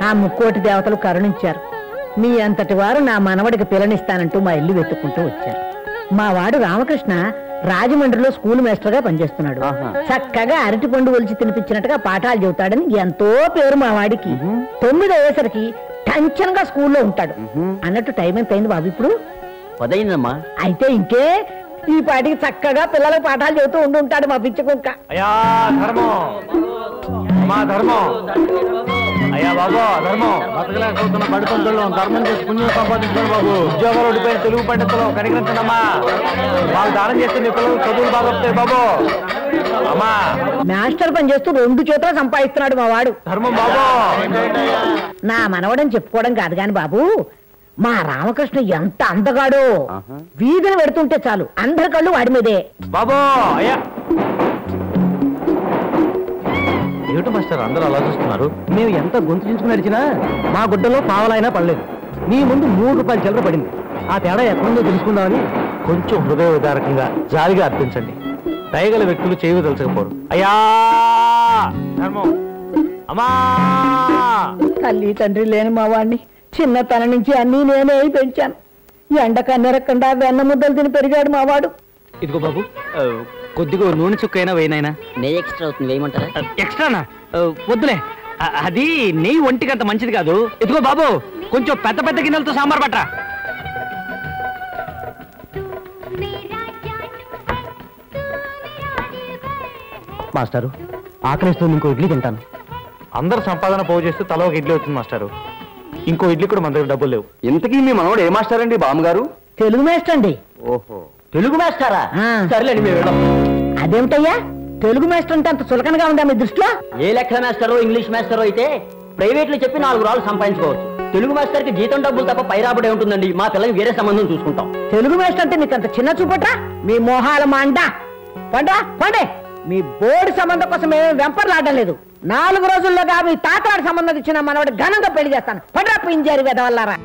ఆ ముక్కోటి దేవతలు కరుణించారు. మీ అంతటి వారు నా మనవడికి పిల్లనిస్తానంటూ మా ఇల్లు వెతుక్కుంటూ వచ్చారు. మా వాడు రామకృష్ణ రాజమండ్రిలో స్కూల్ మాస్టర్ గా పనిచేస్తున్నాడు. చక్కగా అరటి పండు ఒలిచి తినిపించినట్టుగా పాఠాలు చెబుతాడని ఎంతో పేరు మా వాడికి. 9 అయ్యేసరికి టెన్షన్ గా స్కూల్లో ఉంటాడు. అన్నట్టు టైం ఎంత అయింది బాబు? ఇప్పుడు 10 అయిందమ్మా. అయితే ఇంకే ఈ పాటికి చక్కగా పిల్లలకు పాఠాలు చెబుతూ ఉండుంటాడు మా పిచ్చి కుక్క. అయ్యా ధర్మం, అమ్మా ధర్మం, అయ్యా బాబు ధర్మం, బతకలేకపోతున్న బడిపంతుల్లో ధర్మం చేసి పుణ్యం సంపాదించుకోండి బాబు. ఉద్యోగాలు ఓడిపోయిన తెలుగు పండితులు కనికరించండమ్మా. వాళ్ళు దానం చేస్తే నీ పిల్లలు చదువులు బాగా వస్తాయి బాబు. అమ్మా మాస్టర్ పని చేస్తూ 2 చేతులు సంపాదిస్తున్నాడు మా వాడు. ధర్మం బాబు. నా మనవడని చెప్పుకోవడం కాదు గాని బాబు, మా రామకృష్ణ ఎంత అందగాడో. వీధిని పెడుతుంటే చాలు అందరి కళ్ళు వాడి మీదే. బాబు అయ్యా ఏమిటి మాస్టర్ అందరూ ఆలోచిస్తున్నారు? మేము ఎంత గొంతు చించుకుని నడిచినా మా గుడ్డలో పావలైనా పడలేదు. మీ ముందు 3 రూపాయల చిల్లర పడింది. ఆ తేడా ఎక్కడుందో తెలుసుకుందామని కొంచెం హృదయ విదారకంగా జాలిగా అర్థించండి. దయగల వ్యక్తులు చేయదలచకపోరు. అయ్యా ధర్మం, అమ్మా. తల్లి తండ్రి లేని మా వాడిని చిన్నతనం నుంచి అన్నీ నేనే పెంచాను. ఎండ కన్నెరకుండా వెన్న ముద్దలు తిని పెరిగాడు మా వాడు. ఇదిగో బాబు, కొద్దిగా నూనె చుక్కైనా వేయనైనా. నెయ్యి ఎక్స్ట్రా అవుతుంది, వేయమంటారా? ఎక్స్ట్రానా? వద్దులే, అది నెయ్యి ఒంటికి అంత మంచిది కాదు. ఇదిగో బాబు, కొంచెం పెద్ద పెద్ద గిన్నెలతో సాంబార్ పట్ట. మాస్టారు ఆకలిస్తుంది, ఇంకో ఇడ్లీ తింటాను. అందరు సంపాదన పోగు చేస్తే తల ఒక ఇడ్లీ వచ్చింది మాస్టారు. ఇంకో ఇడ్లీ కూడా మన దగ్గర డబ్బులు లేవు. ఇంతకీ మీ మనవాడు ఏ మాస్టర్ అండి? బామ్మగారు తెలుగు మాస్టర్ అండి. ఓహో, తెలుగు మాస్టారా? సరేలేండి మేము వెళ్ళాం. అదేమిటయ్యా తెలుగు మాస్టర్ అంటే అంత చులకనగా ఉందా మీ దృష్టిలో? ఏ లెక్క మాస్టరో ఇంగ్లీష్ మాస్టరో అయితే ప్రైవేట్ లో చెప్పి 4 రాళ్ళు సంపాదించుకోవచ్చు. తెలుగు మాస్టర్ కి జీతం డబ్బులు తప్ప పై రాబడే ఉంటుందండి. మా పిల్లలకి వేరే సంబంధం చూసుకుంటాం. తెలుగు మాస్టర్ అంటే నీకు అంత చిన్న చూపట్రా? మీ మోహాల మాండ పండా పండే. మీ బోర్డు సంబంధం కోసం మేము వెంపర్లాడడం లేదు. 4 రోజుల్లోగా మీ తాతవాడి సంబంధం ఇచ్చిన మనవాడు ఘనంగా పెళ్లి చేస్తాను. పండ్రా పింజారి వెదవల్లారా.